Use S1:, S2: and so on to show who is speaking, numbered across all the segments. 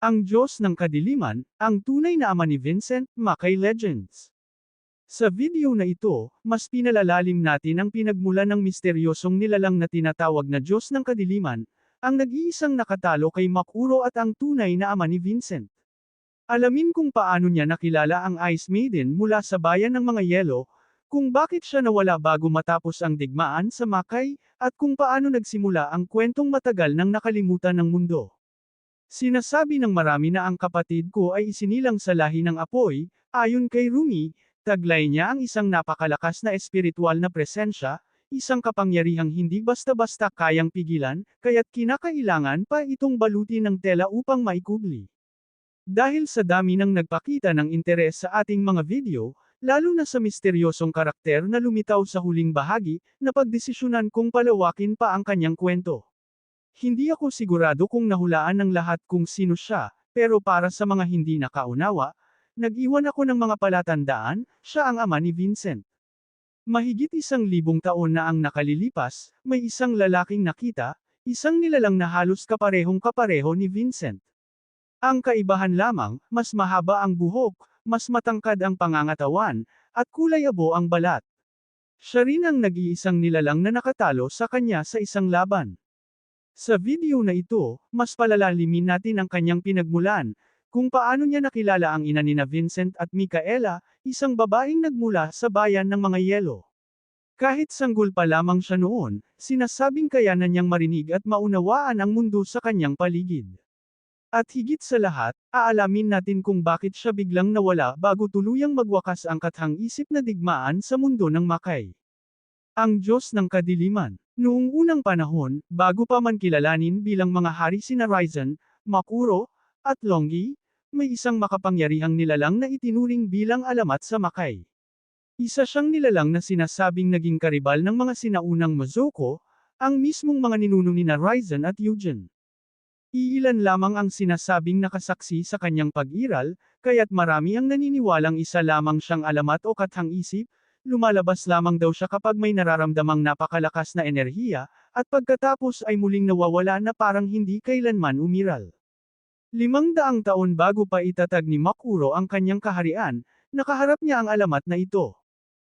S1: Ang Diyos ng Kadiliman, ang tunay na ama ni Vincent Mackay Legends. Sa video na ito, mas pinalalalim natin ang pinagmulan ng misteryosong nilalang na tinatawag na Diyos ng Kadiliman, ang nag-iisang nakatalo kay Makuro at ang tunay na ama ni Vincent. Alamin kung paano niya nakilala ang Ice Maiden mula sa bayan ng mga yelo, kung bakit siya nawala bago matapos ang digmaan sa Mackay, at kung paano nagsimula ang kwentong matagal nang nakalimutan ng mundo. Sinasabi ng marami na ang kapatid ko ay isinilang sa lahi ng apoy, ayon kay Rumi, taglay niya ang isang napakalakas na espiritual na presensya, isang kapangyarihang hindi basta-basta kayang pigilan, kaya't kinakailangan pa itong balutin ng tela upang maikubli. Dahil sa dami ng nagpakita ng interes sa ating mga video, lalo na sa misteryosong karakter na lumitaw sa huling bahagi, napagdesisyonan kong palawakin pa ang kanyang kwento. Hindi ako sigurado kung nahulaan ng lahat kung sino siya, pero para sa mga hindi nakaunawa, nag-iwan ako ng mga palatandaan, siya ang ama ni Vincent. Mahigit 1,000 taon na ang nakalilipas, may isang lalaking nakita, isang nilalang na halos kaparehong-kapareho ni Vincent. Ang kaibahan lamang, mas mahaba ang buhok, mas matangkad ang pangangatawan, at kulay abo ang balat. Siya rin ang nag-iisang nilalang na nakatalo sa kanya sa isang laban. Sa video na ito, mas palalalim natin ang kanyang pinagmulan, kung paano niya nakilala ang ina nina Vincent at Micaela, isang babaeng nagmula sa bayan ng mga yelo. Kahit sanggol pa lamang siya noon, sinasabing kayanan niyang marinig at maunawaan ang mundo sa kanyang paligid. At higit sa lahat, aalamin natin kung bakit siya biglang nawala bago tuluyang magwakas ang kathang-isip na digmaan sa mundo ng Mackay. Ang Diyos ng Kadiliman. Noong unang panahon, bago pa man kilalanin bilang mga hari sina Ryzen, Makuro, at Longgi, may isang makapangyarihang nilalang na itinuring bilang alamat sa Mackay. Isa siyang nilalang na sinasabing naging karibal ng mga sinaunang Mazoko, ang mismong mga ninuno nina Ryzen at Eugen. Iilan lamang ang sinasabing nakasaksi sa kanyang pag-iral, kaya't marami ang naniniwalang isa lamang siyang alamat o kathang-isip. Lumalabas lamang daw siya kapag may nararamdamang napakalakas na enerhiya, at pagkatapos ay muling nawawala na parang hindi kailanman umiral. 500 taon bago pa itatag ni Makuro ang kanyang kaharian, nakaharap niya ang alamat na ito.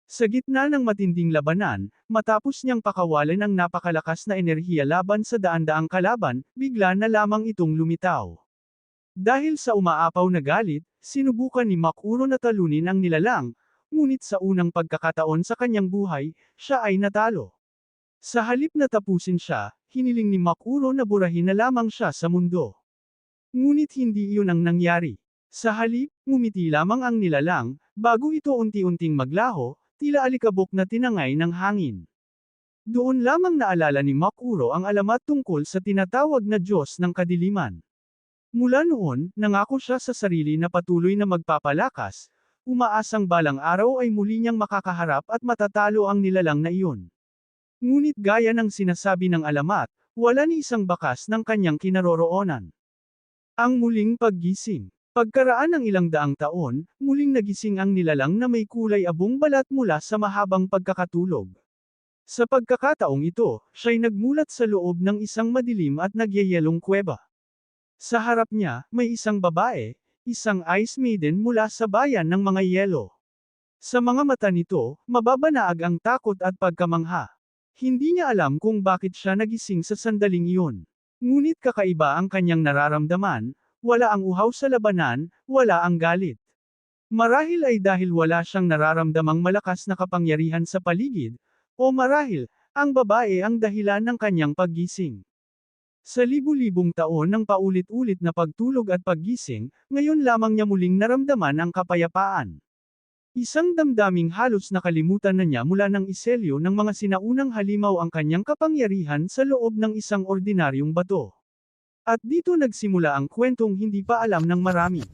S1: Sa gitna ng matinding labanan, matapos niyang pakawalan ang napakalakas na enerhiya laban sa daan-daang kalaban, bigla na lamang itong lumitaw. Dahil sa umaapaw na galit, sinubukan ni Makuro na talunin ang nilalang, ngunit sa unang pagkakataon sa kanyang buhay, siya ay natalo. Sa halip na tapusin siya, hiniling ni Makuro na burahin na lamang siya sa mundo. Ngunit hindi iyon ang nangyari. Sa halip, ngumiti lamang ang nilalang, bago ito unti-unting maglaho, tila alikabok na tinangay ng hangin. Doon lamang naalala ni Makuro ang alamat tungkol sa tinatawag na Diyos ng Kadiliman. Mula noon, nangako siya sa sarili na patuloy na magpapalakas, umaasang balang araw ay muli niyang makakaharap at matatalo ang nilalang na iyon. Ngunit gaya ng sinasabi ng alamat, wala ni isang bakas ng kanyang kinaroroonan. Ang muling paggising. Pagkaraan ng ilang daang taon, muling nagising ang nilalang na may kulay abong balat mula sa mahabang pagkakatulog. Sa pagkakataong ito, siya'y nagmulat sa loob ng isang madilim at nagyayelong kuweba. Sa harap niya, may isang babae, isang Ice Maiden mula sa bayan ng mga yelo. Sa mga mata nito, mababanaag ang takot at pagkamangha. Hindi niya alam kung bakit siya nagising sa sandaling iyon. Ngunit kakaiba ang kanyang nararamdaman, wala ang uhaw sa labanan, wala ang galit. Marahil ay dahil wala siyang nararamdamang malakas na kapangyarihan sa paligid, o marahil, ang babae ang dahilan ng kanyang paggising. Sa libu-libong taon ng paulit-ulit na pagtulog at paggising, ngayon lamang niya muling naramdaman ang kapayapaan. Isang damdaming halos nakalimutan na niya mula ng iselyo ng mga sinaunang halimaw ang kanyang kapangyarihan sa loob ng isang ordinaryong bato. At dito nagsimula ang kwentong hindi pa alam ng marami.